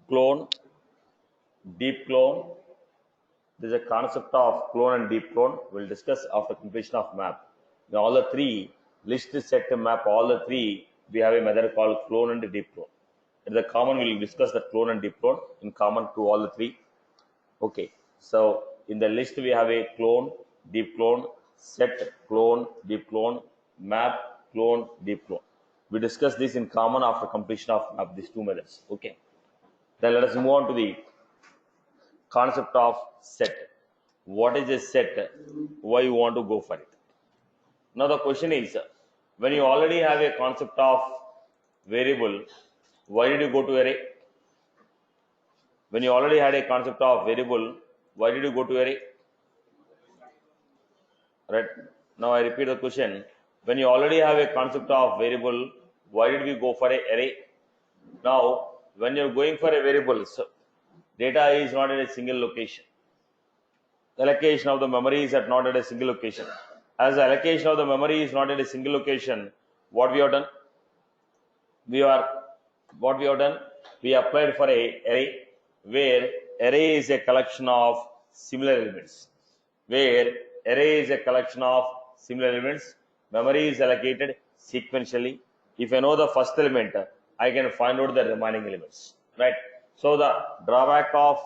clone, deep clone. There is a concept of clone and deep clone. We'll discuss after completion of map. Now all the three, list, set, map, all the three, we have a method called clone and deep clone. In the common, we'll discuss the clone and deep clone in common to all the three. Okay, so in the list we have a clone, deep clone, set, clone, deep clone, map, clone, deep clone. We discuss this in common after completion of these two methods. Okay, then let us move on to the concept of set. What is a set? Why you want to go for it? Now the question is, when you already have a concept of variable, why did you go to array? When you already had a concept of variable, why did you go to array? Right. Now I repeat the question. When you already have a concept of variable, why did we go for a array? Now, when you're going for a variable, so data is not at a single location. The allocation of the memory is not at a single location. As the allocation of the memory is not at a single location, what we have done? We applied for a array, where array is a collection of similar elements. Memory is allocated sequentially. If I know the first element, I can find out the remaining elements. Right. So the drawback of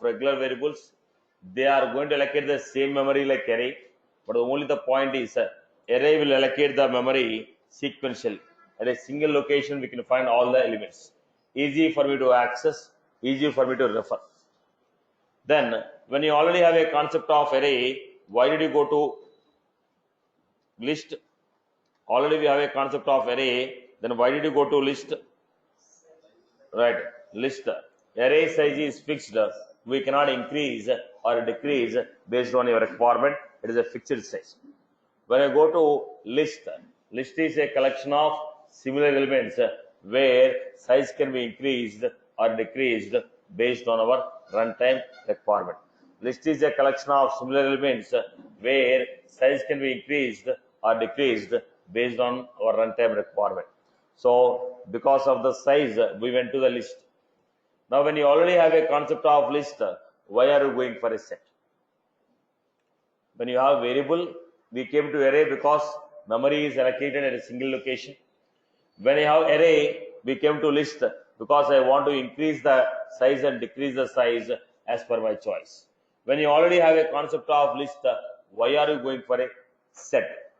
regular variables, they are going to allocate the same memory like array, but only the point is array will allocate the memory sequentially. At a single location, we can find all the elements. Easy for me to access, easy for me to refer. Then, when you already have a concept of array, why did you go to list? Already we have a concept of array, then why did you go to list? Right, list. Array size is fixed. We cannot increase or decrease based on your requirement. It is a fixed size. When I go to list is a collection of similar elements where size can be increased or decreased based on our runtime requirement. List is a collection of similar elements where size can be increased or decreased based on our runtime requirement. So, because of the size, we went to the list. Now, when you already have a concept of list, why are you going for a set? When you have variable, we came to array because memory is allocated at a single location. When you have array, we came to list because I want to increase the size and decrease the size as per my choice. When you already have a concept of list, why are you going for a set?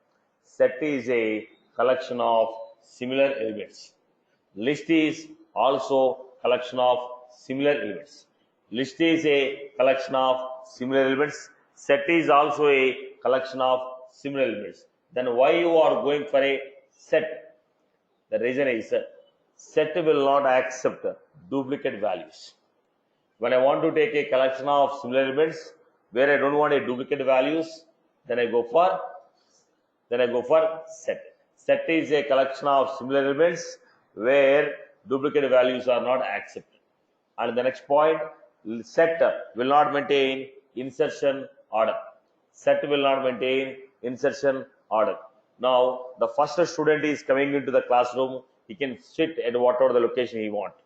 Set is a collection of similar elements. List is also collection of similar elements. List is a collection of similar elements. Set is also a collection of similar elements. Then why you are going for a set? The reason is set will not accept duplicate values. When I want to take a collection of similar elements where I don't want a duplicate values, then I go for set. Set is a collection of similar elements where duplicate values are not accepted. And the next point, set will not maintain insertion order. Set will not maintain insertion order. Now, the first student is coming into the classroom, he can sit at whatever the location he wants.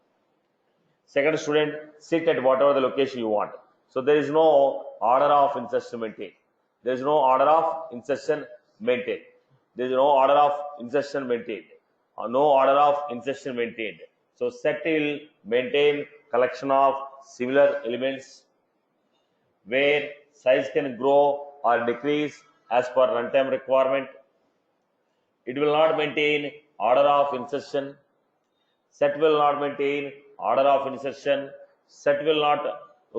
Second student, sit at whatever the location you want. So there is no order of insertion maintained. There is no order of insertion maintained. There is no order of insertion maintained. No order of insertion maintained. So set will maintain collection of similar elements where size can grow or decrease as per runtime requirement. It will not maintain order of insertion. Set will not maintain order of insertion. Set will not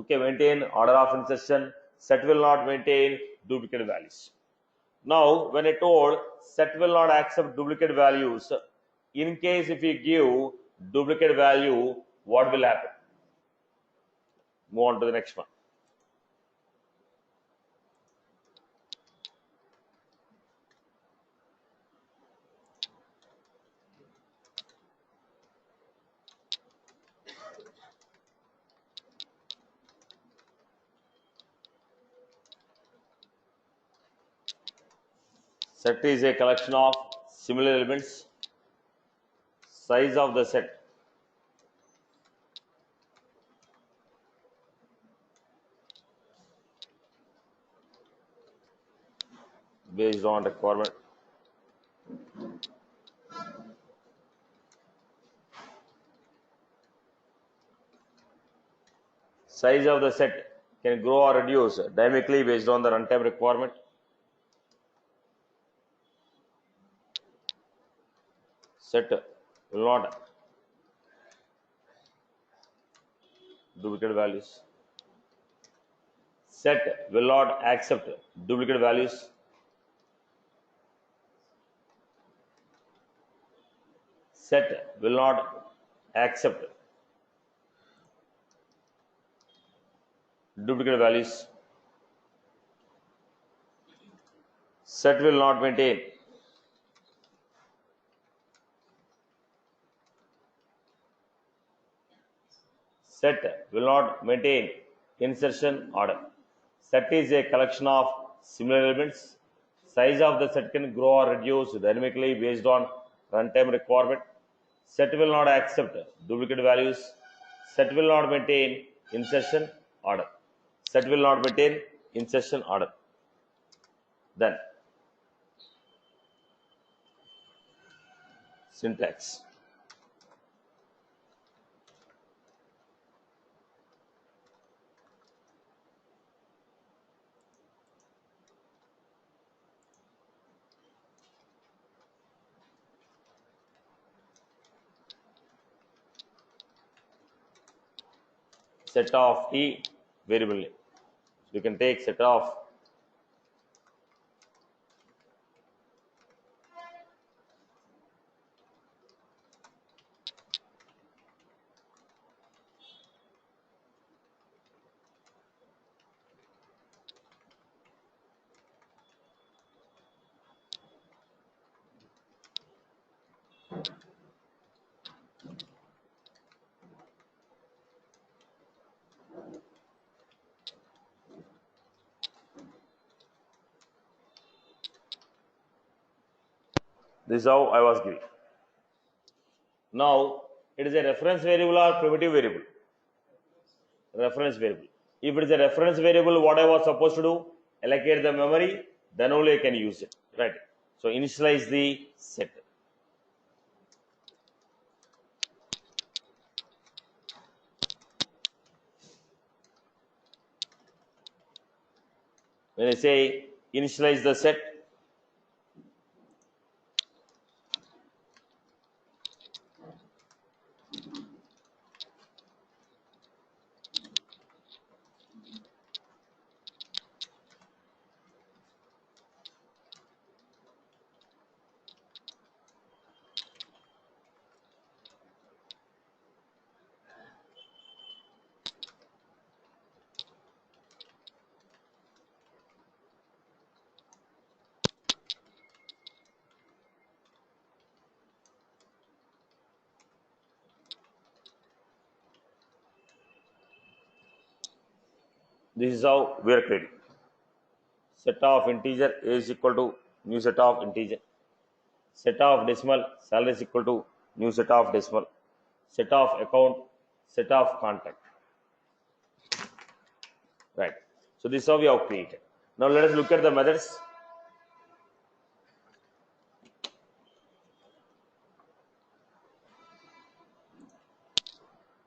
maintain order of insertion. Set will not maintain duplicate values. Now, when I told set will not accept duplicate values, in case if you give duplicate value, what will happen? Move on to the next one. Set is a collection of similar elements. Size of the set based on requirement. Size of the set can grow or reduce dynamically based on the runtime requirement. Set will not duplicate values. Set will not accept duplicate values. Set will not accept duplicate values. Set will not maintain insertion order. Set is a collection of similar elements. Size of the set can grow or reduce dynamically based on runtime requirement. Set will not accept duplicate values. Set will not maintain insertion order. Set will not maintain insertion order. Then syntax. Set of t variable name. You can take set of this is how I was giving. Now it is a reference variable or primitive variable. Reference variable. If it is a reference variable, what I was supposed to do? Allocate the memory, then only I can use it. Right. So initialize the set. When I say initialize the set, this is how we are creating. Set of integer a is equal to new set of integer. Set of decimal salary is equal to new set of decimal. Set of account, set of contact. Right. So this is how we have created. Now let us look at the methods.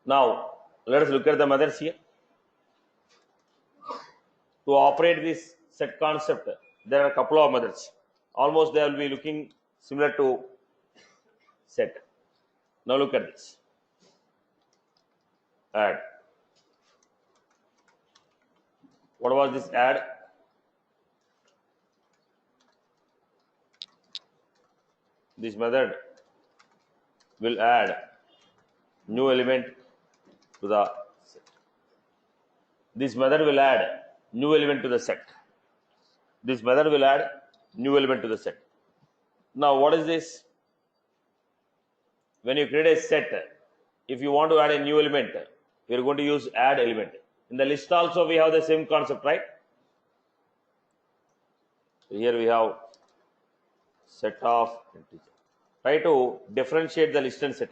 Now let us look at the methods here. To operate this set concept, there are a couple of methods. Almost they will be looking similar to set. Now look at this. Add. What was this add? This method will add new element to the set. This method will add new element to the set. This method will add new element to the set. Now what is this? When you create a set, if you want to add a new element, we are going to use add element. In the list also we have the same concept, right? So here we have set of integer. Try to differentiate the list and set.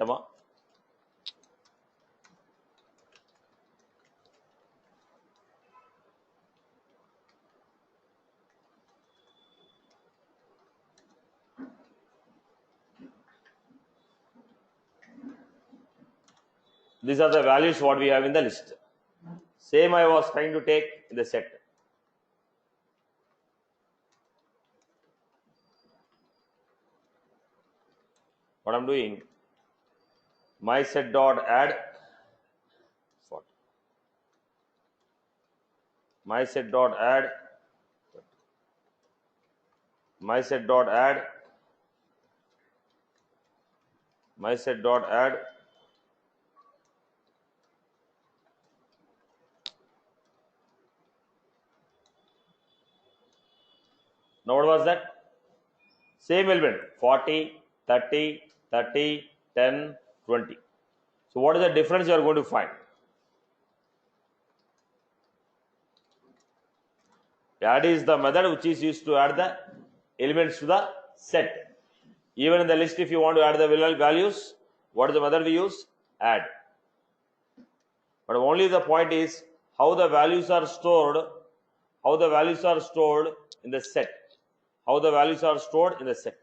These are the values what we have in the list. Same I was trying to take in the set. What I'm doing, my set dot add 40. My set dot add, my set dot add, my set dot add. Now what was that? Same element 40, 30, 30, 10, 20. So what is the difference you are going to find? Add is the method which is used to add the elements to the set. Even in the list, if you want to add the values, what is the method we use? Add. But only the point is how the values are stored, how the values are stored in the set. How the values are stored in the set.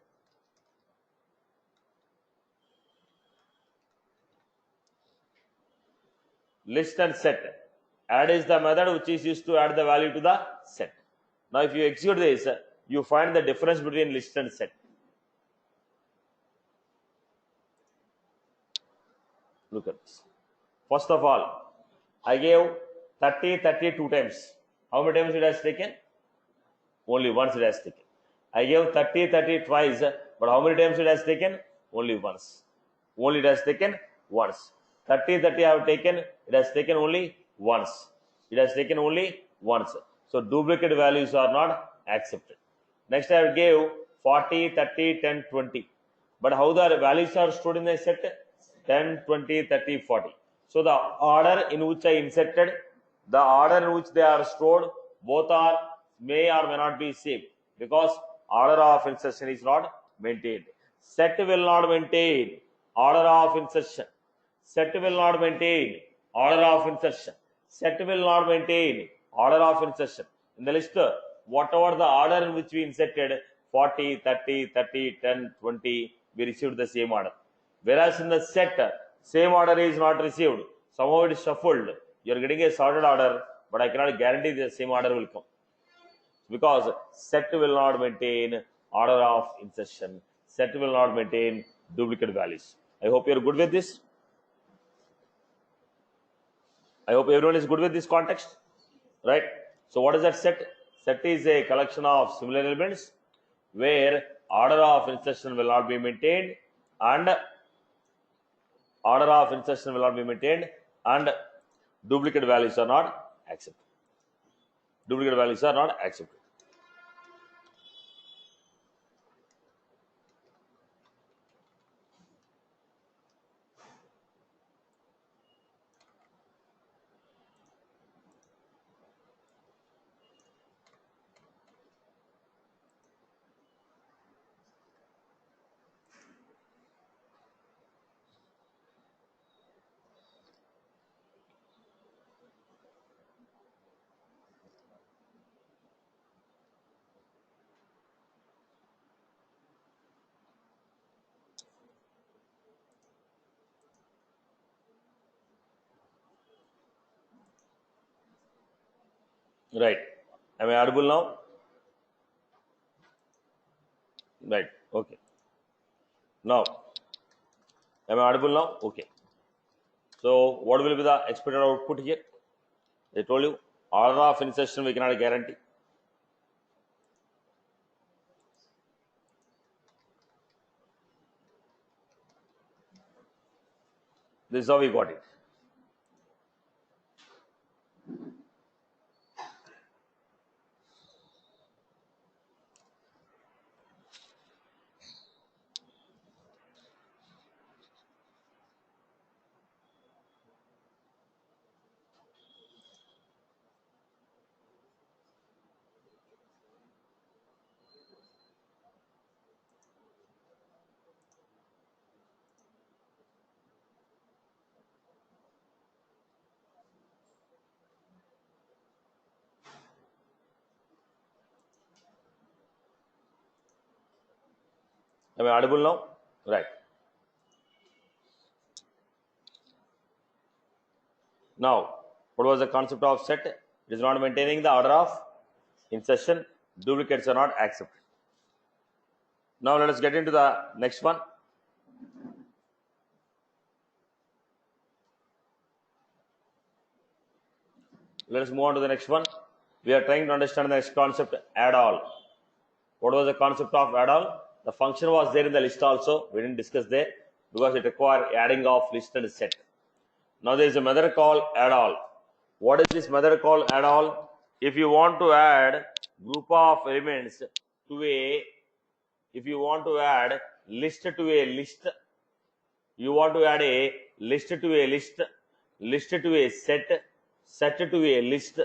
List and set. Add is the method which is used to add the value to the set. Now if you execute this, you find the difference between list and set. Look at this. First of all, I gave 30, 32 times. How many times it has taken? Only once it has taken. I gave 30, 30 twice, but how many times it has taken? Only once. Only it has taken once. 30, 30 I have taken, it has taken only once. It has taken only once. So duplicate values are not accepted. Next I gave 40, 30, 10, 20. But how the values are stored in the set? 10, 20, 30, 40. So the order in which I inserted, the order in which they are stored, both are may or may not be same, because order of insertion is not maintained. Set will not maintain order of insertion. Set will not maintain order of insertion. Set will not maintain order of insertion. In the list, whatever the order in which we inserted, 40, 30, 30, 10, 20, we received the same order. Whereas in the set, same order is not received. Somehow it is shuffled. You are getting a sorted order, but I cannot guarantee the same order will come, because set will not maintain order of insertion. Set will not maintain duplicate values. I hope you are good with this. I hope everyone is good with this context, right? So what is that set? Set is a collection of similar elements where order of insertion will not be maintained and duplicate values are not accepted. Duplicate values are not accepted. Right. Am I audible now? Right. Okay. Now, am I audible now? Okay. So what will be the expected output here? I told you, order of insertion we cannot guarantee. This is how we got it. Am I audible now? Right. Now, what was the concept of set? It is not maintaining the order of insertion. Duplicates are not accepted. Now let us get into the next one. Let us move on to the next one. We are trying to understand the next concept, add all. What was the concept of add all? The function was there in the list also. We didn't discuss there because it required adding of list and set. Now there is a method called add all. What is this method called add all? If you want to add group of elements to a, if you want to add list to a list, you want to add a list to a list, list to a set, set to a list,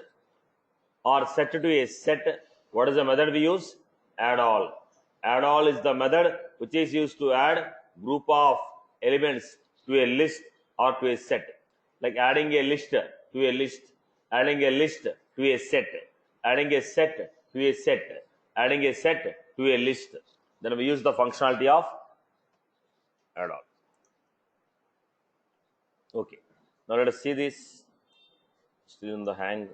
or set to a set, what is the method we use? Add all. Add all is the method which is used to add group of elements to a list or to a set. Like adding a list to a list, adding a list to a set, adding a set to a set, adding a set to a list. Then we use the functionality of add all. Okay. Now let us see this. Still in the hang.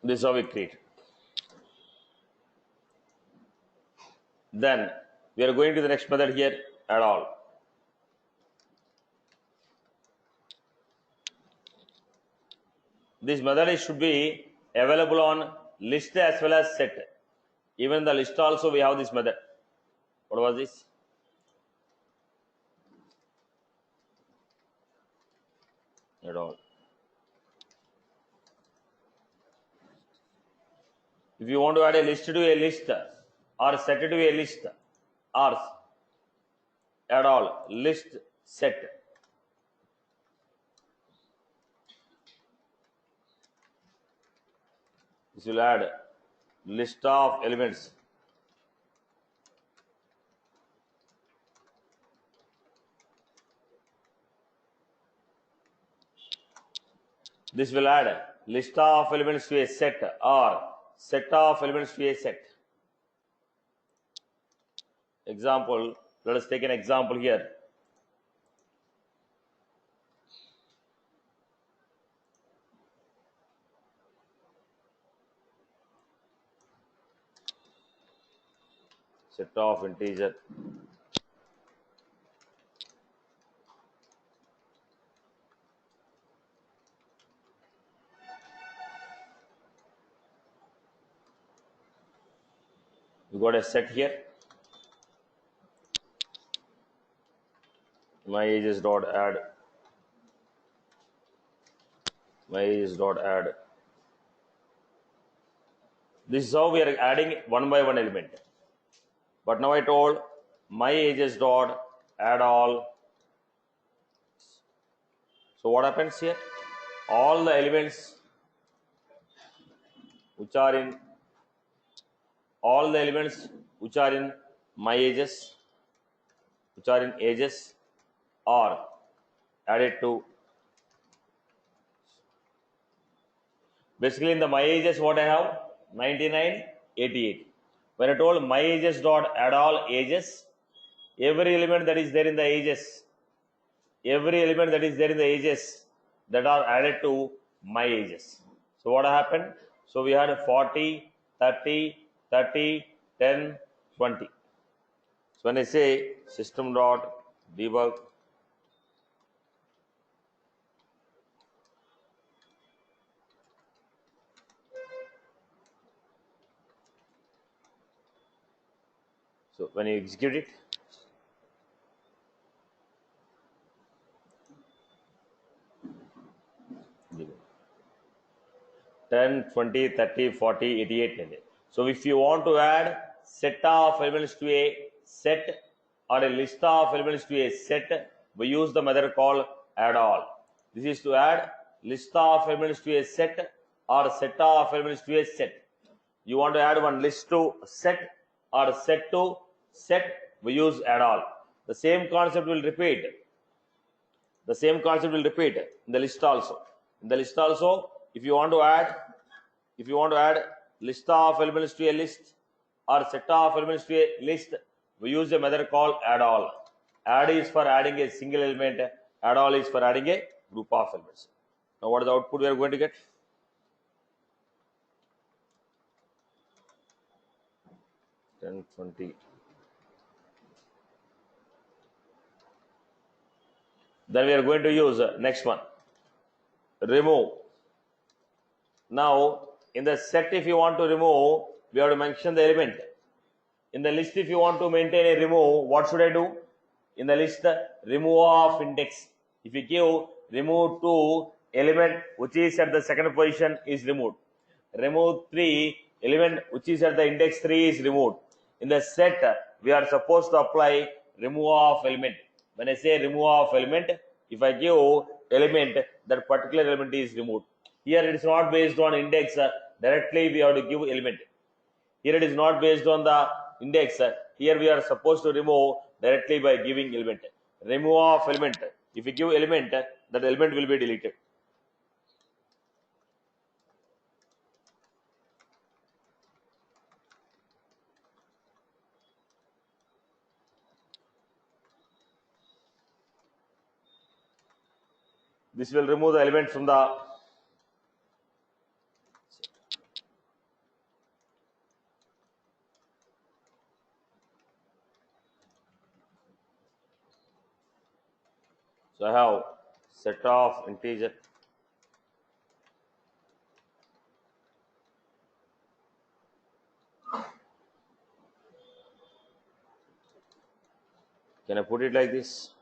This is how we create. Then we are going to the next method here, add all. This method should be available on list as well as set. Even the list also we have this method. What was this? Add all. If you want to add a list to a list or set to a list, or add all, list, set. This will add list of elements. This will add list of elements to a set or set of elements to a set. Example, let us take an example here. Set of integer. We got a set here. My ages dot add. My ages dot add. This is how we are adding one by one element. But now I told my ages dot add all. So what happens here? All the elements which are in my ages, which are in ages, are added to. Basically in the my ages what I have? 99, 88. When I told my ages dot add all ages, every element that is there in the ages, that are added to my ages. So what happened? So we had 40, 30, 30, 10, 20. So when I say system dot debug, so when you execute it, debug. 10, 20, 30, 40, 88, 90. So if you want to add set of elements to a set or a list of elements to a set we use the method called add all. This is to add list of elements to a set or set of elements to a set. You want to add one list to set or set to set, we use add all. The same concept will repeat. The same concept will repeat in the list also. In the list also, if you want to add list of elements to a list or set of elements to a list, we use a method called add all. Add is for adding a single element, add all is for adding a group of elements. Now what is the output we are going to get? Ten 20. Then we are going to use next one, remove. Now in the set, if you want to remove, we have to mention the element. In the list, if you want to maintain a remove, what should I do? In the list, remove of index. If you give remove 2, element which is at the second position is removed. Remove 3, element which is at the index 3 is removed. In the set, we are supposed to apply remove of element. When I say remove of element, if I give element, that particular element is removed. Here it is not based on index, directly we have to give element. Here it is not based on the index, here we are supposed to remove directly by giving element. Remove of element, if you give element, that element will be deleted. This will remove the element from the so I have set of integer. Can I put it like this?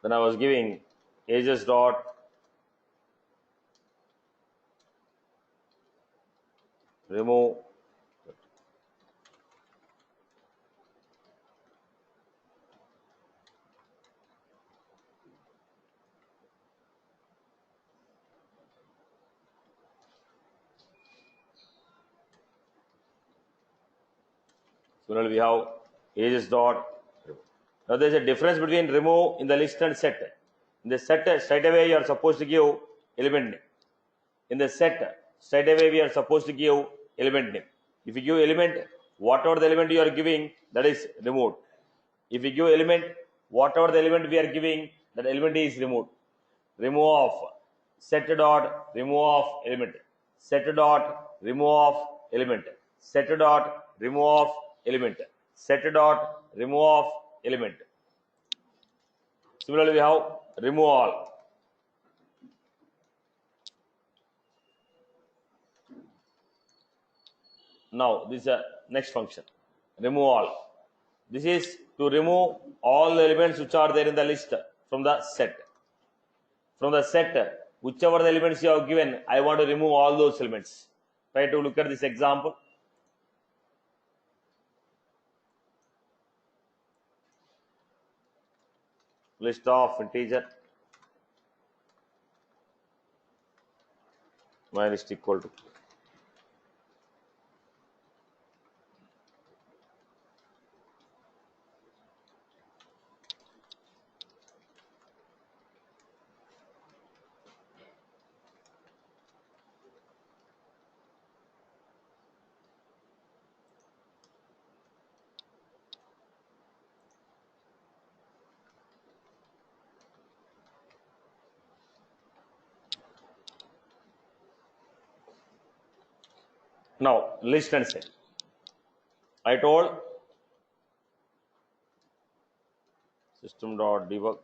Then I was giving ages dot remove similarly we have ages dot remove. Now there is a difference between remove in the list and set. In the set, straight away you are supposed to give element name. In the set, straight away we are supposed to give element name. If you give element, whatever the element you are giving, that is removed. If you give element, whatever the element we are giving, that element is removed. Remove of set dot remove of element. Set dot remove of element. Set dot remove of element. Set dot remove of element. Similarly, we have remove all. Now this is a next function, remove all. This is to remove all the elements which are there in the list from the set. From the set, whichever the elements you have given, I want to remove all those elements. Try to look at this example. List of integer, my list equal to. Now list and set. I told system.debug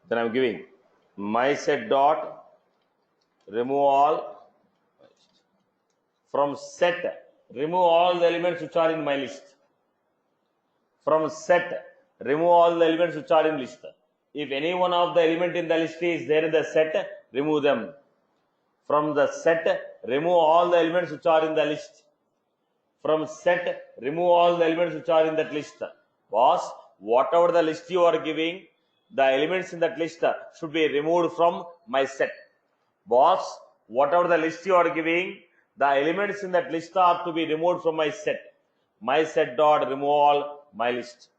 then I'm giving my set dot remove all. From set, remove all the elements which are in my list. From set, remove all the elements which are in list. If any one of the element in the list is there in the set, remove them. From the set, remove all the elements which are in the list. From set, remove all the elements which are in that list. Boss, whatever the list you are giving, the elements in that list should be removed from my set. Boss, whatever the list you are giving, the elements in that list are to be removed from my set. My set dot remove all my list.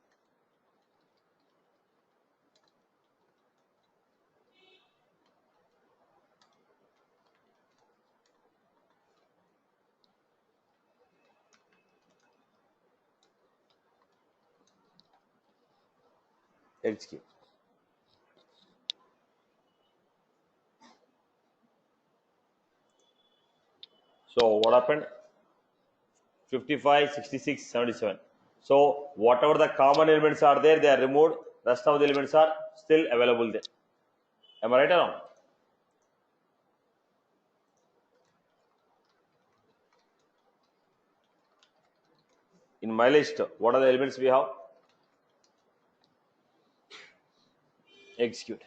Execute. So what happened? 55, 66, 77. So whatever the common elements are there, they are removed. Rest of the elements are still available there. Am I right or wrong? In my list, what are the elements we have? Execute.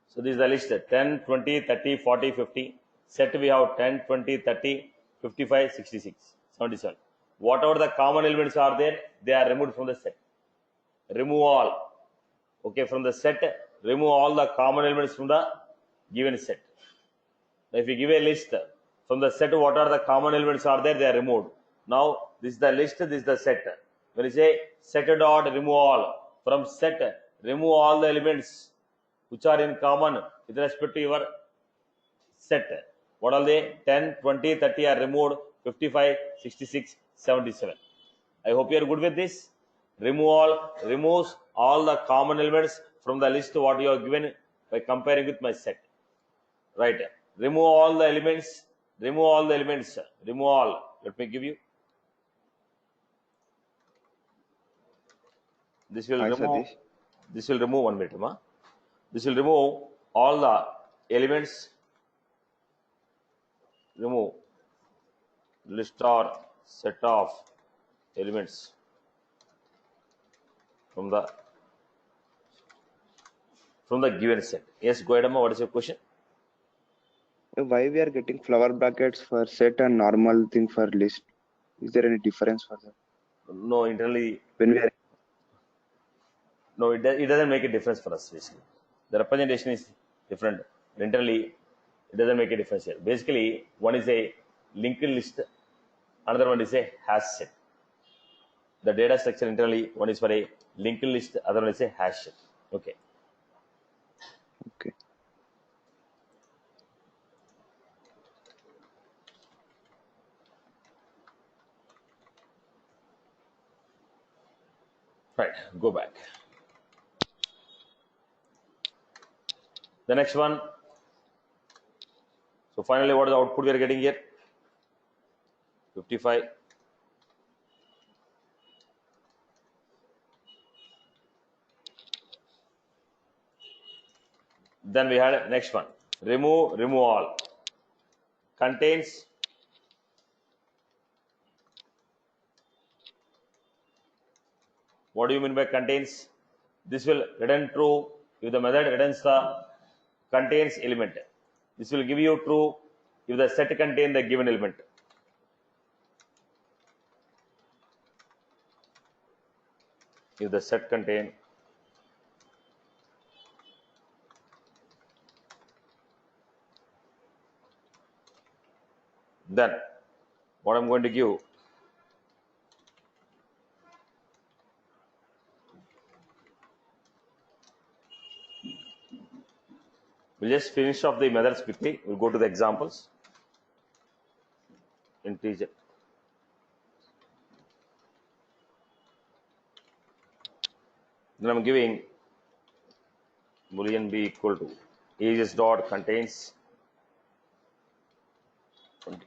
So this is the list: 10, 20, 30, 40, 50. Set we have 10, 20, 30, 55, 66, 77. Whatever the common elements are there, they are removed from the set. Remove all. Okay, from the set, remove all the common elements from the given set. Now, if you give a list from the set, what are the common elements are there, they are removed. Now, this is the list, this is the set. When you say set dot remove all, from set, remove all the elements which are in common with respect to your set. What are they? 10, 20, 30 are removed, 55, 66, 77. I hope you are good with this. Removes all the common elements from the list what you have given by comparing with my set. Right. Remove all the elements. Remove all the elements. Remove all. Let me give you. This will Hi, remove. Satish. This will remove 1 minute, ma. This will remove all the elements. Remove list or set of elements from the given set. Yes, go ahead, Amma. What is your question? Why we are getting flower brackets for set and normal thing for list? Is there any difference for that? No, internally, When we are no, it doesn't make a difference for us. Basically, the representation is different. Internally, it doesn't make a difference here. Basically, one is a linked list, another one is a hash set. The data structure internally, one is for a linked list, other one is a hash set. Okay. okay. Right. Go back. The next one. So finally, what is the output we are getting here? 55. Then we had next one. Remove all. Contains what do you mean by contains? This will return true if the method returns the contains element. This will give you true if the set contains the given element. If the set contain then what I'm going to give we'll just finish off the methods quickly. We'll go to the examples. Integer. Then I'm giving boolean b equal to ages dot contains 20.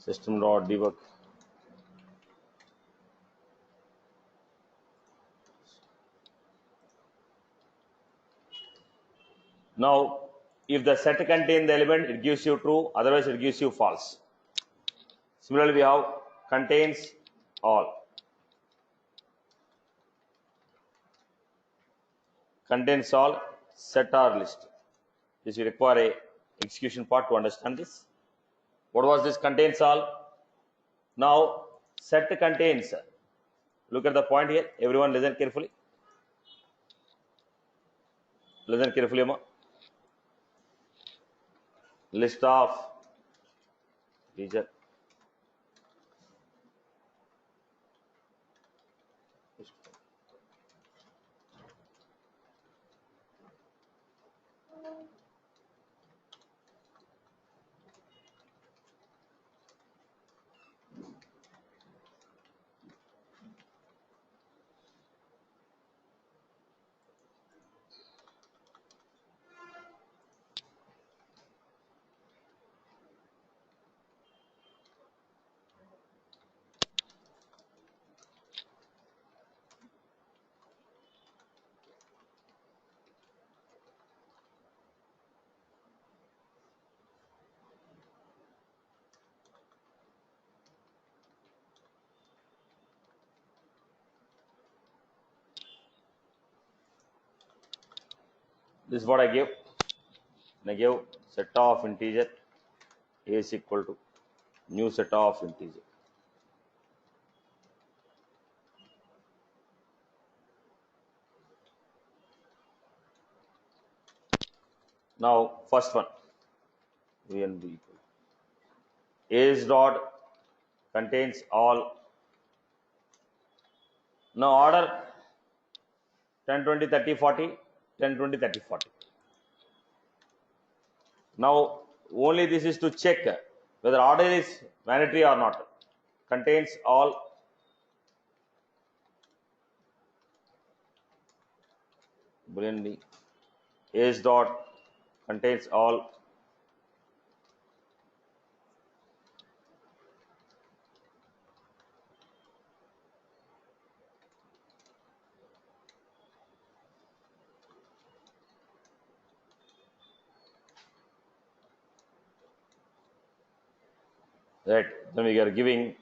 System dot debug. Now, if the set contains the element, it gives you true, otherwise it gives you false. Similarly, we have contains all. Contains all, set or list. This will require a execution part to understand this. What was this contains all? Now, set contains. Look at the point here. Everyone listen carefully. Listen carefully, Amma. List of teacher. This is what I gave. I gave set of integer a is equal to new set of integer. Now, first one, v and b equal. A is dot contains all. Now, order 10, 20, 30, 40, 10, 20, 30, 40. Now, only this is to check whether order is vanity or not. Contains all. Boolean b. A is dot contains all. Right. Then we are giving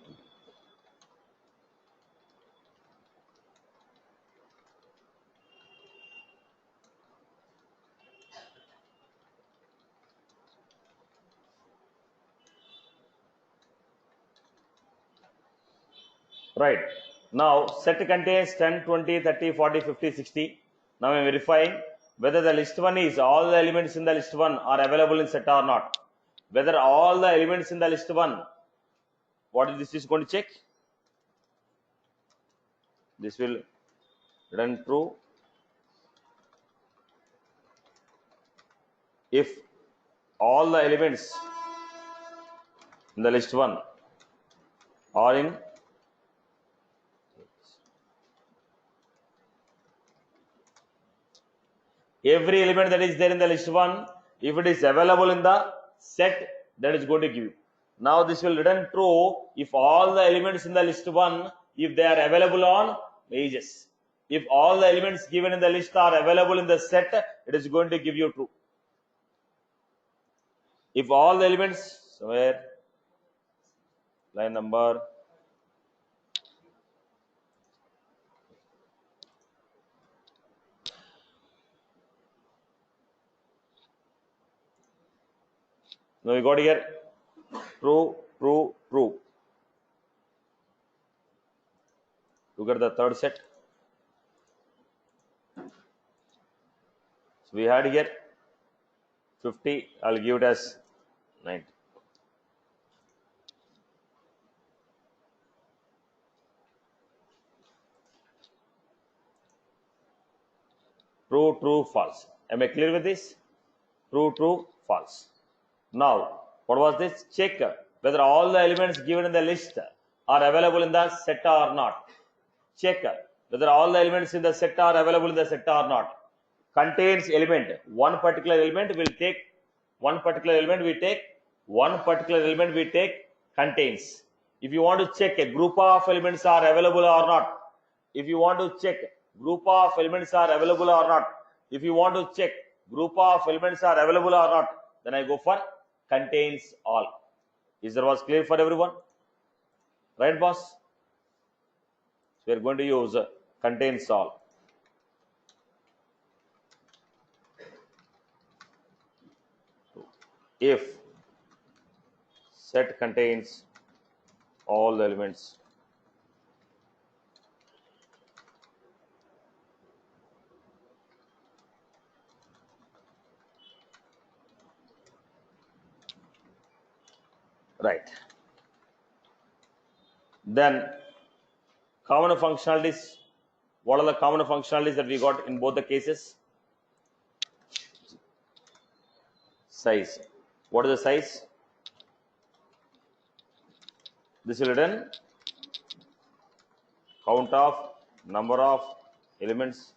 right. Now, set contains 10, 20, 30, 40, 50, 60. Now, I am verifying whether the list one is all the elements in the list one are available in set or not. Whether all the elements in the list one, what is this is going to check? This will run true if all the elements in the list one are in every element that is there in the list one, if it is available in the set, that is going to give you. Now this will return true if all the elements in the list one, if they are available on pages. If all the elements given in the list are available in the set, it is going to give you true. If all the elements, somewhere, line number, now we got here true, true, true. Look at the third set. So we had here 50, I'll give it as 90. True, true, false. Am I clear with this? True, true, false. Now, what was this? Check whether all the elements given in the list are available in the set or not. Check whether all the elements in the set are available in the set or not. Contains element. One particular element will take, one particular element we take, one particular element we take, contains. If you want to check a group of elements are available or not, if you want to check group of elements are available or not, if you want to check group of elements are available or not, then I go for contains all. Is that was clear for everyone? Right, boss? So we are going to use contains all. If set contains all the elements right, then common functionalities. What are the common functionalities that we got in both the cases? Size. What is the size? This will return count of number of elements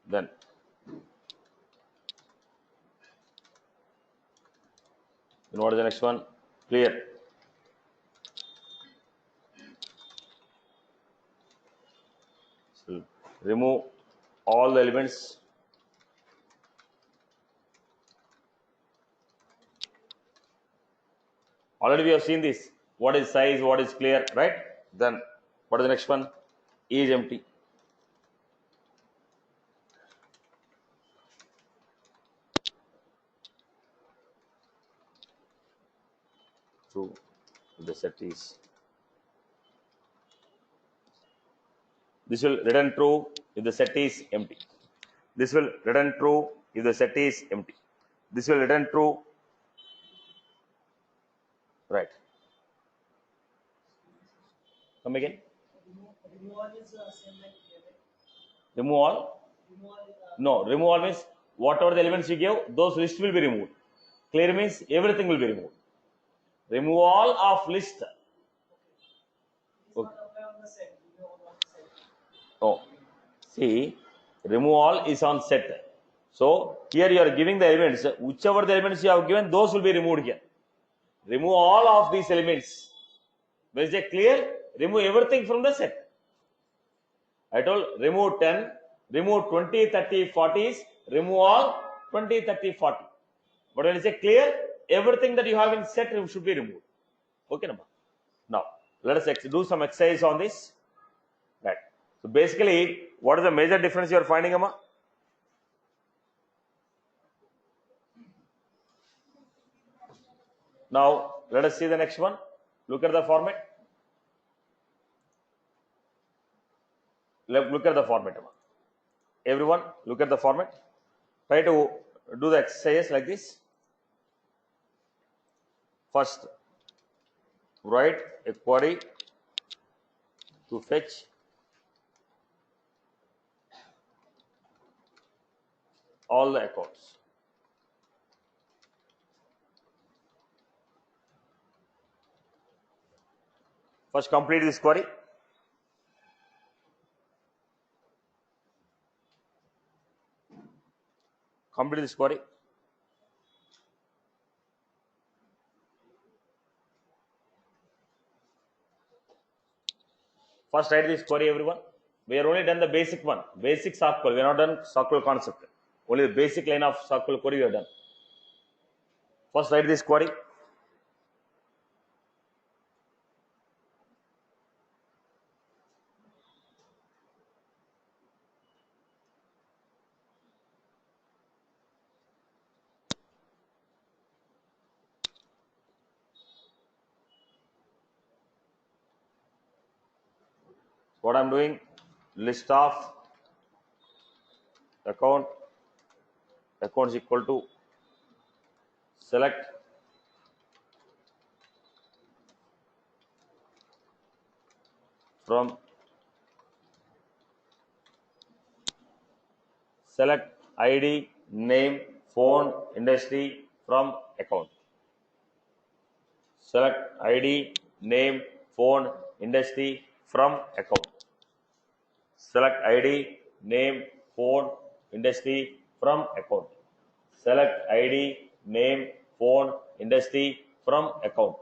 then what is the next one? Clear. So remove all the elements already we have seen this. What is size, what is clear, right? Then what is the next one? Is empty. True if the set is. This will return true if the set is empty. This will return true if the set is empty. This will return true. Right. Come again. Remove all is same like here, right? Remove all? Remove all, No, remove all means whatever the elements you gave, those list will be removed. Clear means everything will be removed. Remove all of list. It's not apply on the set. Remove all on the set. Oh, see, remove all is on set. So here you are giving the elements, whichever the elements you have given, those will be removed here. Remove all of these elements. Is it clear? Remove everything from the set. I told remove 10, remove 20, 30, 40s, remove all 20, 30, 40. But when I say clear, everything that you have in set should be removed. Okay, Nama? Now, let us do some exercise on this. Right. So basically, what is the major difference you are finding, Amma? Now, let us see the next one. Look at the format. Look at the format, Amma. Everyone, look at the format. Try to do the exercise like this. First, write a query to fetch all the accounts. First, complete this query. Complete this query. First, write this query, everyone. We are only done the basic one, basic SQL. We are not done SQL concept. Only the basic line of SQL query we are done. First, write this query. What I'm doing, list of accounts equal to select from select ID, name, phone, industry from account. Select ID, name, phone, industry from account. Select ID, name, phone, industry from account. Select ID, name, phone, industry from account.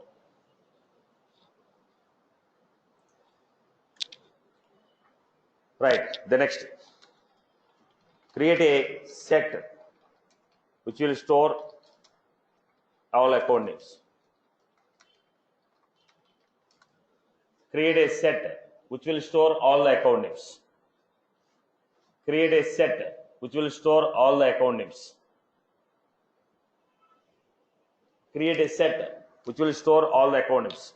Right. The next, create a set which will store all account names. Create a set which will store all the account names. Create a set which will store all the account names. Create a set which will store all the account names.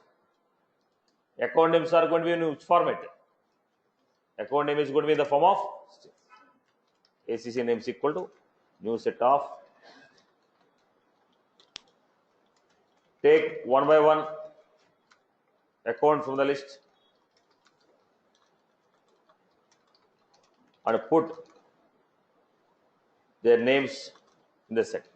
Account names are going to be in which format? Account name is going to be in the form of ACC name is equal to new set of. Take one by one account from the list and put their names in the set.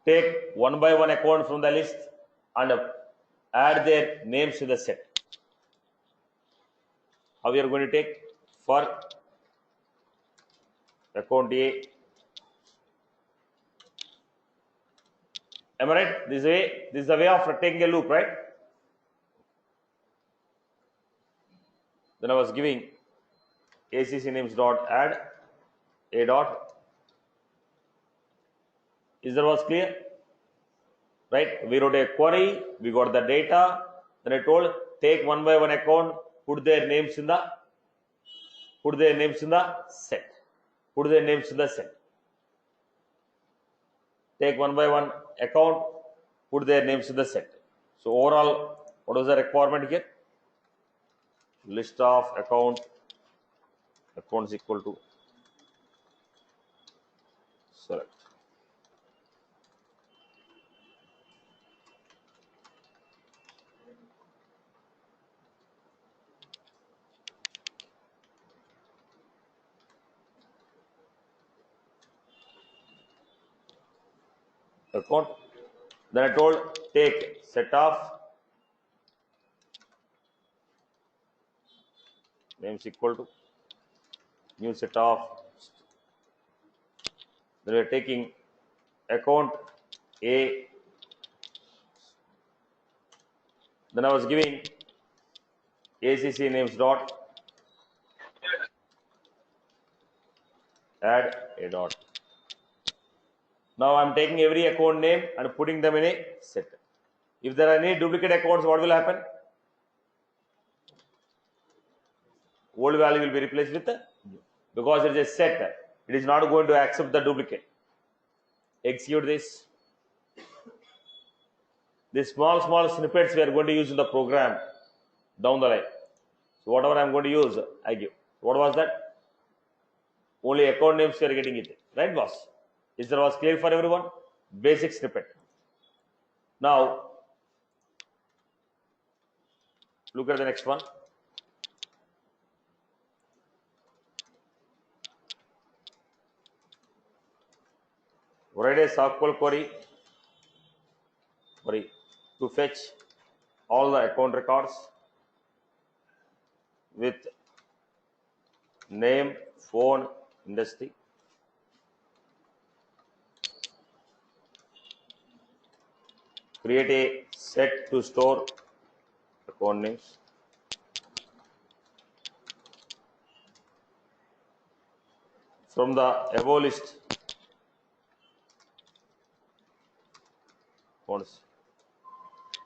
Take one by one account from the list and add their names to the set. How we are going to take? For account A, am I right? This is the way of taking a loop, right? Then I was giving ACC names dot add a dot. Is that was clear? Right? We wrote a query, we got the data, then I told take one by one account, put their names in the set. Put their names in the set. Take one by one account, put their names in the set. So overall, what was the requirement here? List of accounts equal to select. Account. Then I told take set of names equal to new set of. Then we are taking account A. Then I was giving ACC names dot add a dot. Now I am taking every account name and putting them in a set. If there are any duplicate accounts, what will happen? Old value will be replaced with new. Because it is a set, it is not going to accept the duplicate. Execute this. These small snippets we are going to use in the program down the line. So whatever I am going to use, I give. What was that? Only account names we are getting it. Right, boss? Is that was clear for everyone? Basic snippet. Now, look at the next one. Write a SQL query to fetch all the account records with name, phone, industry. Create a set to store account names. From the above list,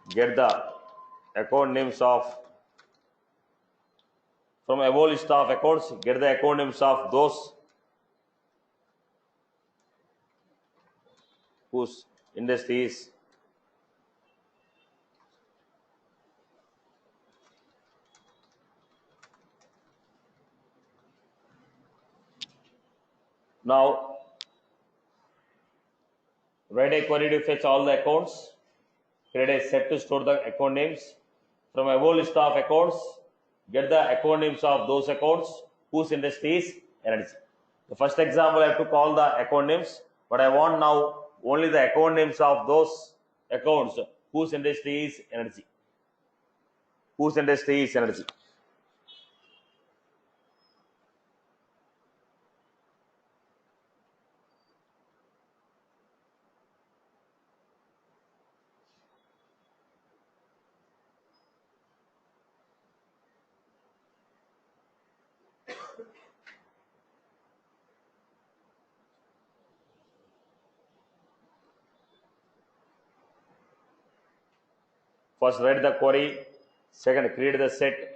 get the account names of, from above list of accounts, get the account names of those whose industry is now. Write a query to fetch all the accounts. Create a set to store the account names. From above list of accounts, get the account names of those accounts whose industry is energy. The first example, I took all the account names, but I want now only the account names of those accounts whose industry is energy. Whose industry is energy. First write the query, second create the set.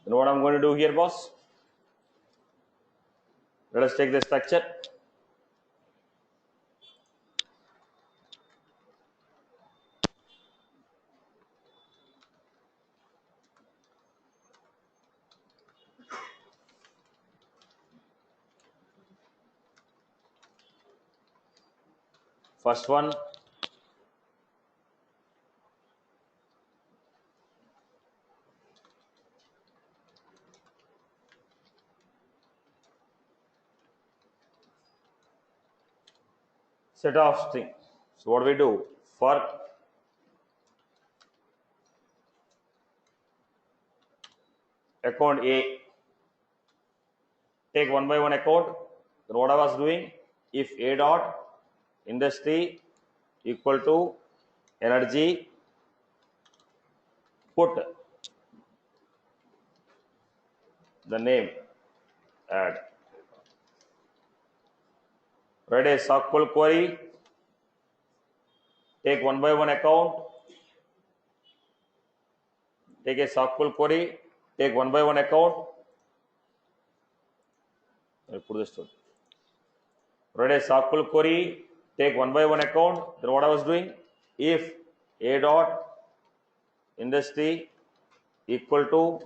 You know what I'm going to do here, boss? Let us take the structure. First one, set of string. So what do we do? For account A, take one by one account. Then what I was doing, if A dot industry equal to energy, put the name, add. Write a SQL query, take one by one account, take a SQL query, take one by one account. I'll put this to write a SQL query, take one by one account. Then what I was doing, if A dot industry equal to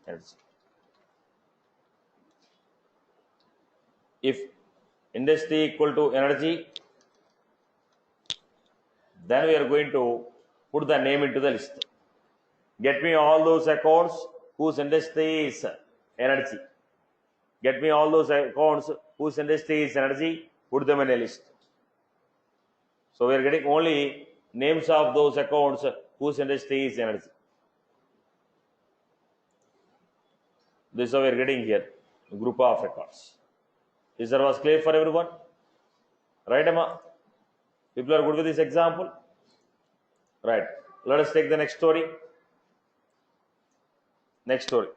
energy. If industry equal to energy, then we are going to put the name into the list. Get me all those accounts whose industry is energy. Get me all those accounts whose industry is energy, put them in a list. So we are getting only names of those accounts whose industry is energy. This is how we are getting here, a group of records. Is that was clear for everyone? Right, Emma? People are good with this example? Right. Let us take the next story. Next story.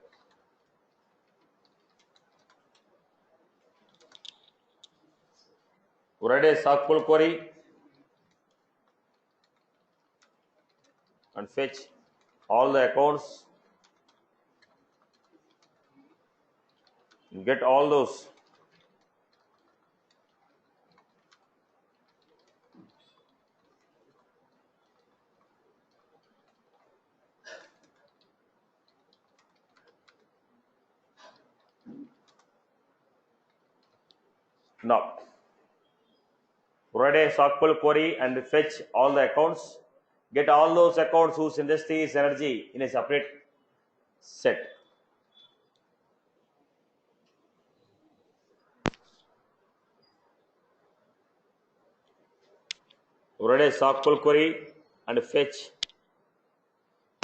Write a SQL query and fetch all the accounts. Get all those now. Write a SQL query and fetch all the accounts. Get all those accounts whose industry is energy in a separate set. Write a SQL query and fetch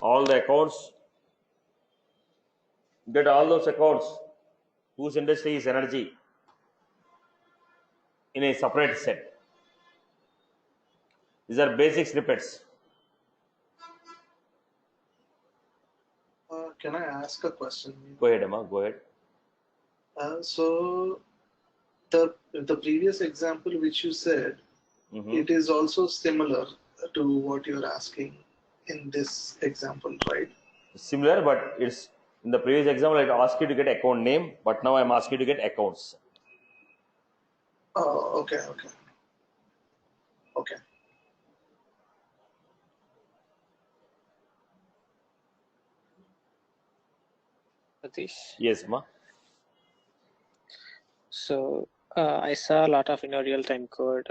all the accounts. Get all those accounts whose industry is energy in a separate set. These are basic snippets. Can I ask a question? Go ahead, Emma. Go ahead. So the previous example which you said, it is also similar to what you're asking in this example, right? Similar, but it's in the previous example I asked you to get account name, but now I'm asking you to get accounts. Oh, okay. Satish. Yes, ma. So I saw a lot of real-time code.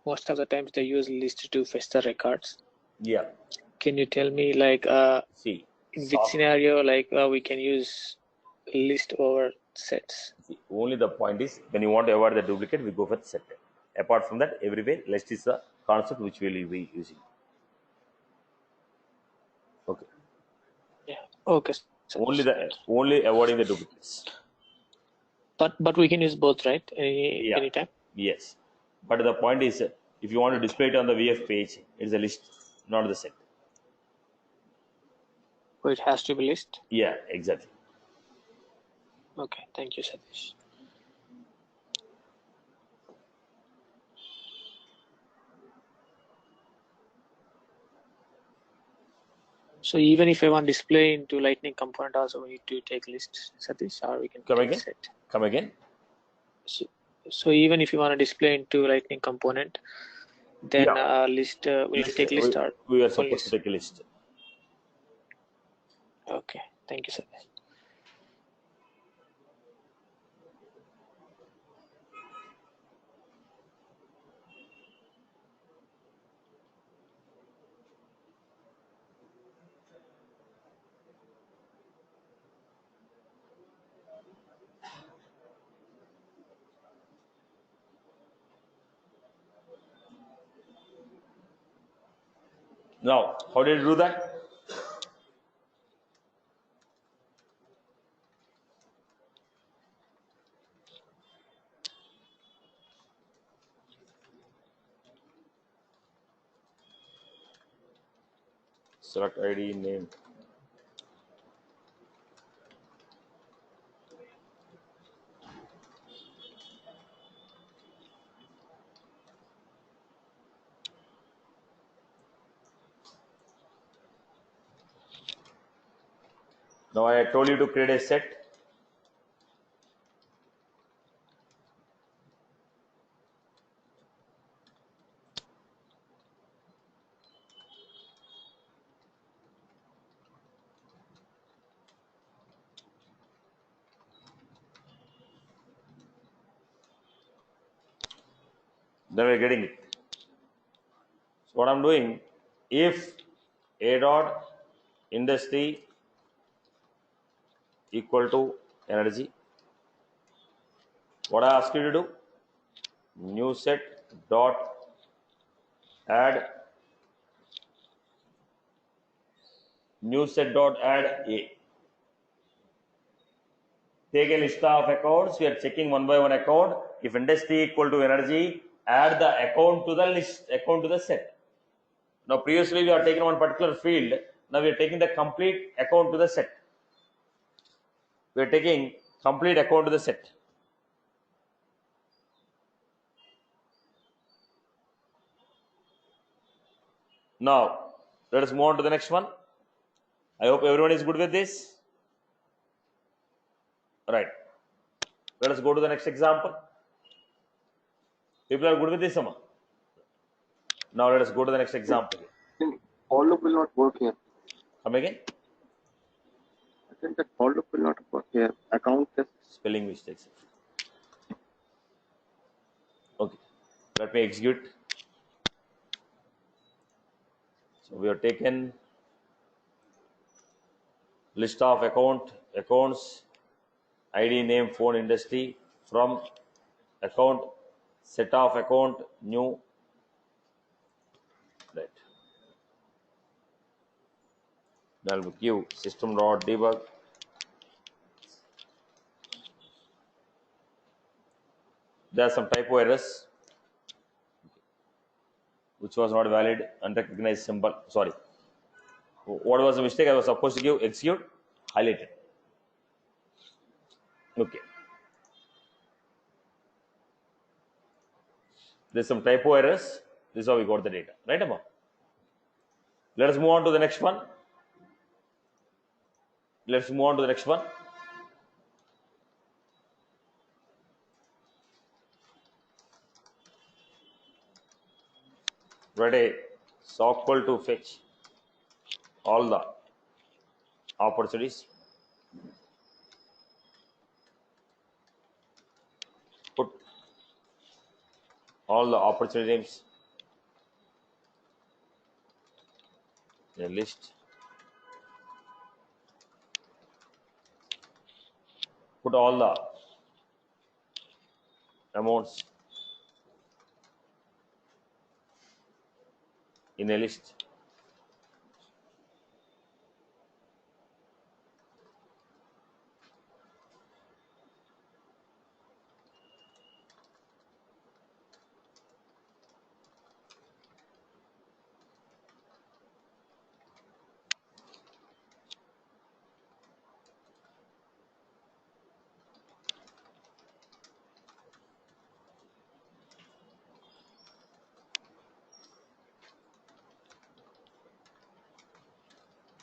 Most of the times they use list to fetch the records. Yeah. Can you tell me See, in which scenario we can use list over sets? see, only the point is when you want to avoid the duplicate, we go for the set. Apart from that, everywhere list is the concept which we will be using. Okay. Yeah. Okay. Satish. Only avoiding the duplicates. But we can use both, right? Yeah. Anytime. Yes. But the point is, if you want to display it on the VF page, it's a list, not the set. So it has to be list. Yeah, exactly. Okay. Thank you, Satish. So even if I want display into Lightning component, also we need to take list, Satish, or we can Come take again. set. Come again. So even if you want to display into Lightning component, then list we need to take list or we are only supposed to take a list. Okay. Thank you, Satish. Now, how did you do that? Select ID name. Now I told you to create a set. Then we're getting it. So what I'm doing, if a dot industry equal to energy, what I ask you to do, new set dot add new set dot add a. Take a list of accounts. We are checking one by one account. If industry equal to energy, add the account to the list, account to the set. Now previously we are taking one particular field. Now we are taking the complete account to the set. We are taking complete account to the set. Now let us move on to the next one. I hope everyone is good with this. Right. Let us go to the next example. People are good with this, Amma. Now let us go to the next example. For loop will not work here. Come again. I think that for loop will not work here. Account is Spelling mistakes. Okay. Let me execute. So we have taken list of accounts, ID, name, phone, industry from account, set of account, new. Right. Now we'll give system.debug. There are some typo errors which was not valid, unrecognized symbol. Sorry. What was the mistake? I was supposed to give execute, highlighted. Okay. There's some typo errors. This is how we got the data. Right, Amma? Let us move on to the next one. Let's move on to the next one. Write a SOQL to fetch all the opportunities. Put all the opportunity names in a list. Put all the amounts in a list.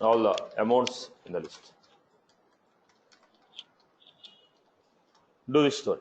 All the amounts in the list. Do this story.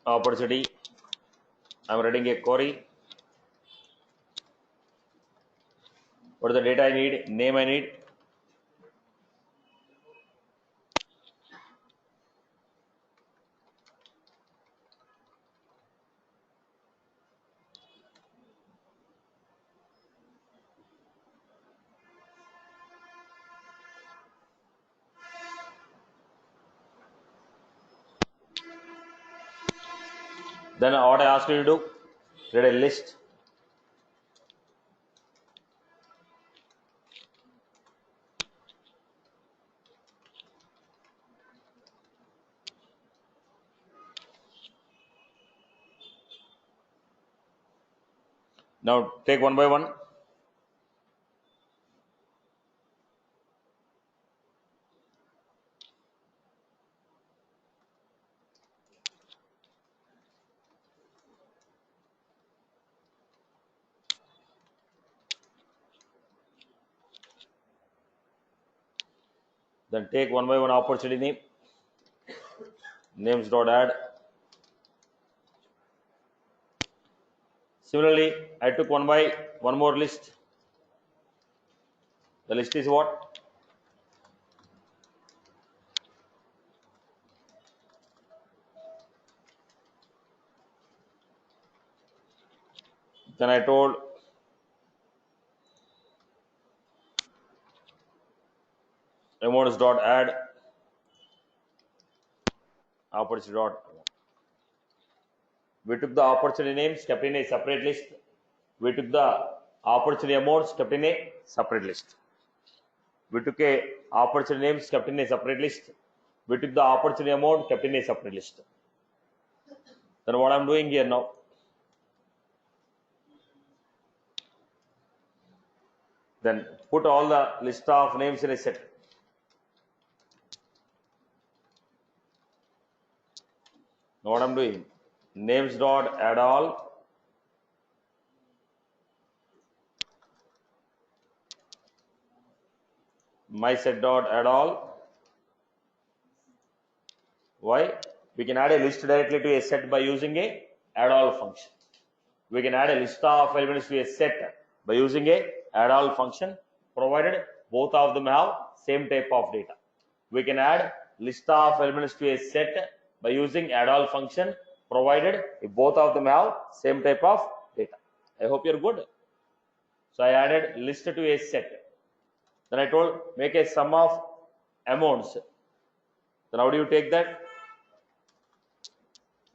Opportunity. I'm writing a query. What is the data I need? Name I need. Then what I ask you to do? Create a list. Now take one by one. Then take one by one opportunity name. names dot add. Similarly, I took one more list. The list is what? Then I told amounts dot add opportunity dot. We took the opportunity names, kept in a separate list. We took the opportunity amounts, kept in a separate list. We took a opportunity names, kept in a separate list. We took the opportunity amount, kept in a separate list. Then what I'm doing here now? Then put all the list of names in a set. Now what I'm doing? Names dot add all. My set dot add all. Why? We can add a list directly to a set by using a add all function. We can add a list of elements to a set by using a add all function, provided both of them have same type of data. We can add list of elements to a set by using add all function, provided if both of them have same type of data. I hope you're good. So I added list to a set. Then I told make a sum of amounts. Then how do you take that?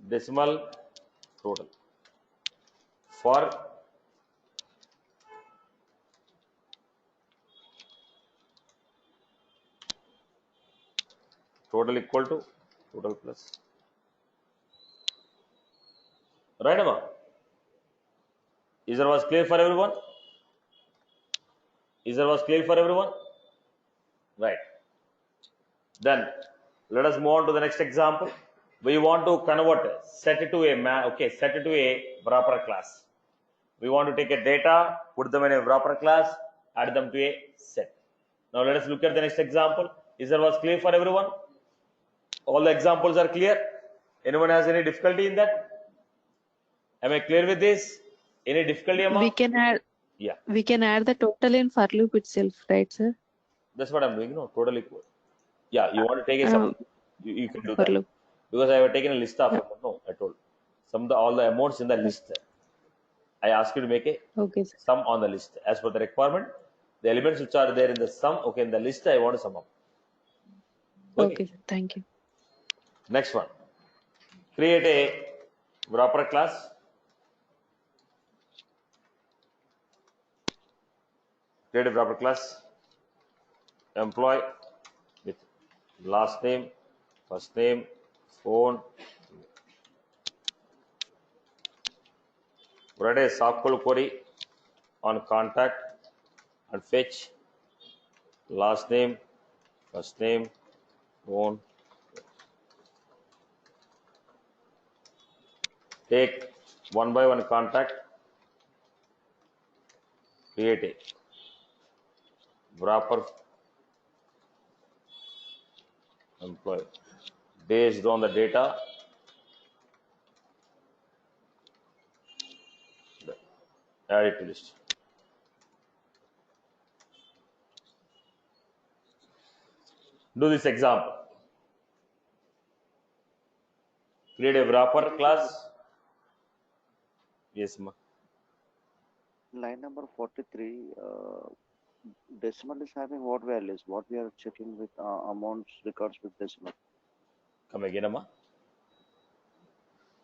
Decimal total for total equal to total plus. Right, Amma? Is there was clear for everyone? Is there was clear for everyone? Right. Then let us move on to the next example. We want to convert set it to a set it to a wrapper class. We want to take a data, put them in a wrapper class, add them to a set. Now let us look at the next example. Is there was clear for everyone? All the examples are clear. Anyone has any difficulty in that? Am I clear with this? Any difficulty, Amma? We can add Yeah, the total in for loop itself, right, sir? that's what I'm doing. No, totally cool. Yeah, you want to take a sum? You can do For that. loop. Because I have taken a list of amount. No, I told all the amounts in the list. I ask you to make a Okay, sir. sum on the list as per the requirement. The elements which are there in the sum, okay, in the list I want to sum up. Okay, sir. Thank you. Next one. Create a wrapper class. Create a wrapper class. Employee with last name, first name, phone. Write a SQL query on contact and fetch last name, first name, phone. Take one by one contact, create a wrapper employee based on the data. Add it to list. Do this example. Create a wrapper class. Yes, ma. Line number 43, decimal is having what values? What we are checking with amounts records with decimal. Come again, Amma.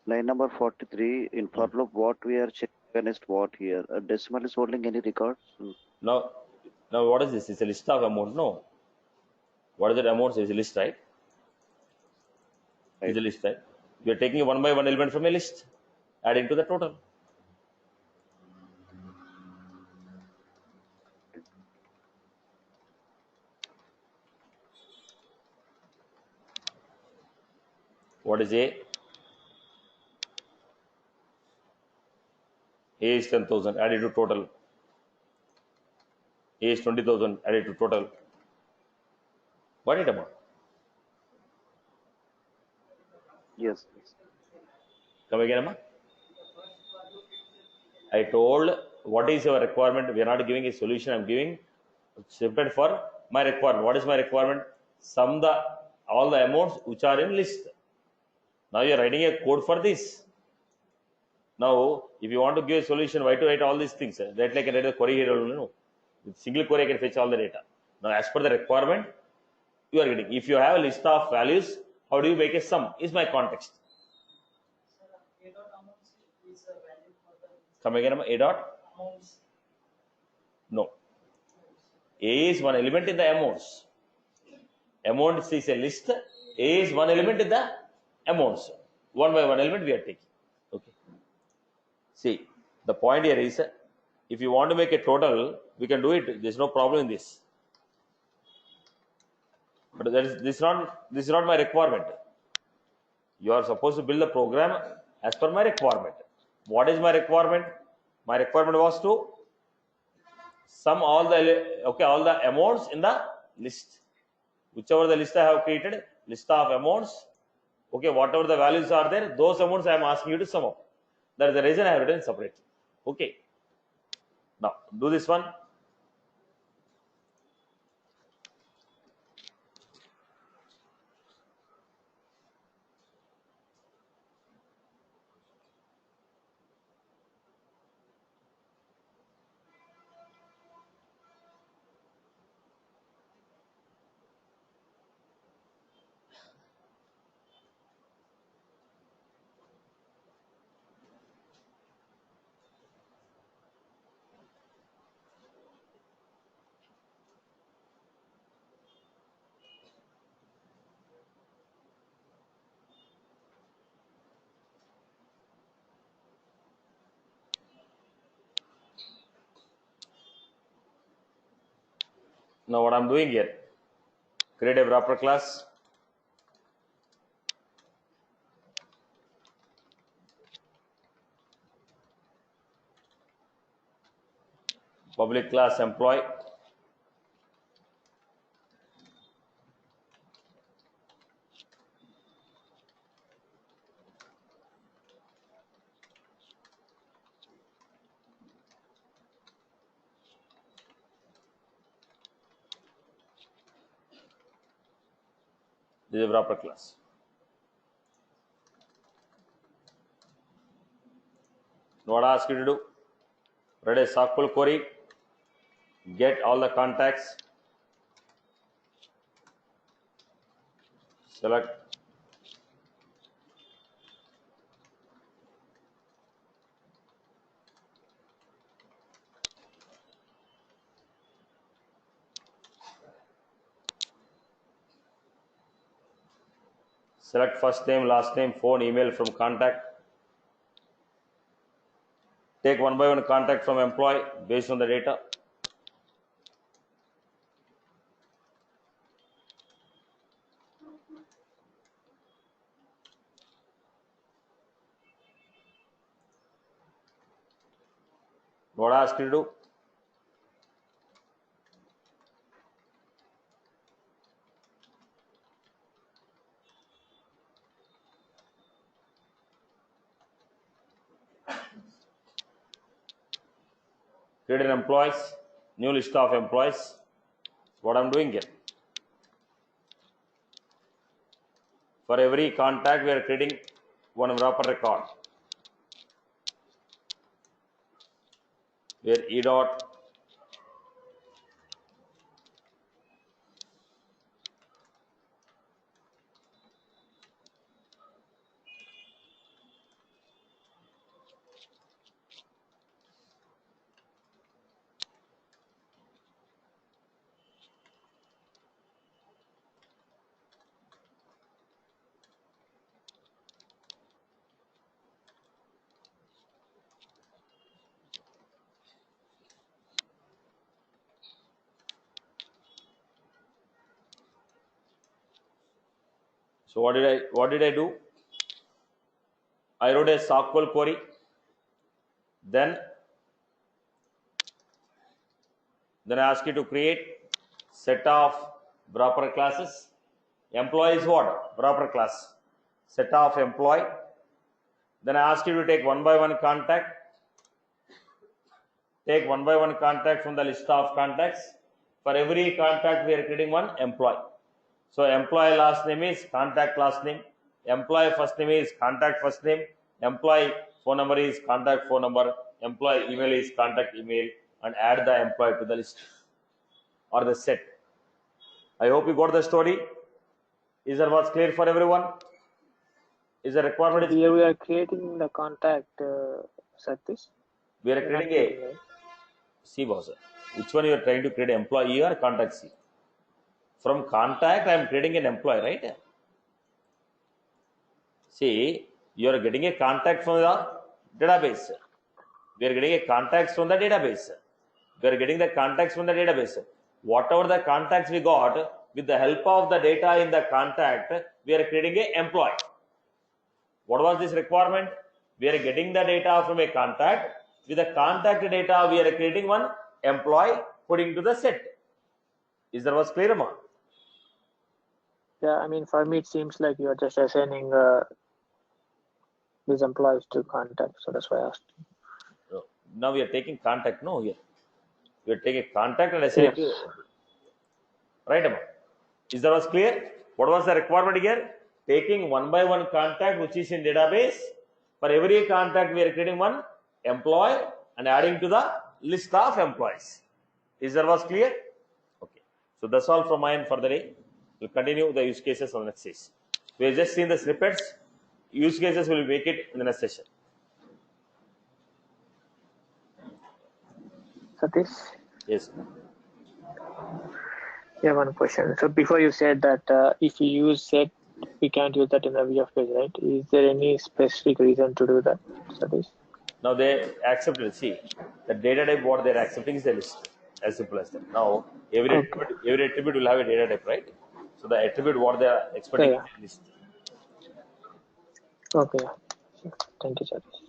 Line number 43, in for loop, what we are checking against what here? Decimal is holding any records? Now what is this? It's a list of amount. No. What is that amount? It's a list, right? It's a list, right? We are taking a one by one element from a list, adding to the total. What is A? A is 10,000, added to total. A is 20,000, added to total. What is it about? Yes. Come again, Amma? I told what is your requirement. We are not giving a solution. I'm giving snippet for my requirement. What is my requirement? Sum the all the amounts which are in list. Now you are writing a code for this. Now, if you want to give a solution, why to write all these things? That like I write the query here. No, with single query I can fetch all the data. Now, as per the requirement, you are getting. If you have a list of values, how do you make a sum? Is my context. A dot amounts is a value for the Come again, Amma? A dot? amounts. No. A is one element in the amounts. Amounts is a list. A is one element in the amounts. One by one element we are taking. Okay. See, the point here is, if you want to make a total, we can do it. There is no problem in this. But this is not my requirement. You are supposed to build the program as per my requirement. What is my requirement? My requirement was to sum all the amounts in the list. Whichever the list I have created, list of amounts, okay, whatever the values are there, those amounts I am asking you to sum up. That is the reason I have written separately. Okay. Now do this one. Now what I am doing here, create a wrapper class. Public class employee. This is a wrapper class. What I ask you to do, write a SQL query, get all the contacts, select first name, last name, phone, email from contact. Take one by one contact from employee based on the data. What I ask you to do, create an employees, new list of employees. What I'm doing here, for every contact we are creating one wrapper record, where E dot so what did I do? I wrote a SQL query, then I ask you to create set of wrapper classes. Employee is what? Wrapper class. set of employee. Then I ask you to take one by one contact. Take one by one contact from the list of contacts. For every contact, we are creating one employee. So employee last name is contact last name. Employee first name is contact first name. Employee phone number is contact phone number. Employee email is contact email, and add the employee to the list or the set. I hope you got the story. Is that what's clear for everyone? Is the requirement? Here we are creating the contact, Satish. We are creating a C boss. Which one you are trying to create, employee or contact C? From contact, I am creating an employee, right? See, you are getting a contact from the database. We are getting a contacts from the database. We are getting the contacts from the database. Whatever the contacts we got, with the help of the data in the contact, we are creating a employee. What was this requirement? We are getting the data from a contact. With the contact data, we are creating one employee, putting to the set. Is that was clear, Amma? Yeah, I mean, for me, it seems like you are just assigning these employees to contact. So that's why I asked. Now we are taking contact. No, here. We are taking contact and assign it to. Right, Amma? Is that was clear? What was the requirement here? Taking one by one contact which is in database. For every contact, we are creating one employee and adding to the list of employees. Is that was clear? Okay. So that's all from my end for the day. We'll continue the use cases on the next session. We have just seen the snippets. Use cases will make it in the next session. Satish? Yes. Yeah, one question. So before you said that if you use set, we can't use that in the VF page, right? Is there any specific reason to do that, Satish? Now they accepted. See, the data type what they're accepting is the list. As simple as that. Now every attribute will have a data type, right? So the attribute what they are expecting is the list. Okay. Thank you, Satish.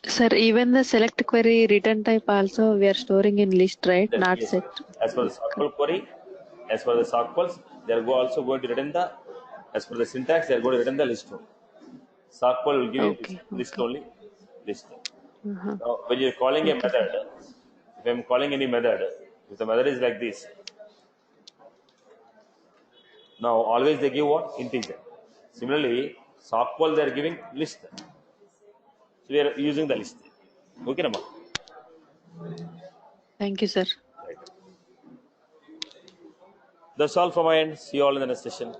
Sir, even the select query return type also we are storing in list, right? That, Not yes. set. As per the SQL query, as per the SQLs, they are also going to return the, as per the syntax, they are going to return the list. SQL will give you list only, list. Now, when you are calling a method, if I am calling any method, if the method is like this, now always they give what? Integer. Similarly, SQL they are giving list. So we are using the list. Okay, Nama? Thank you, sir. Right. That's all from my end. See you all in the next session.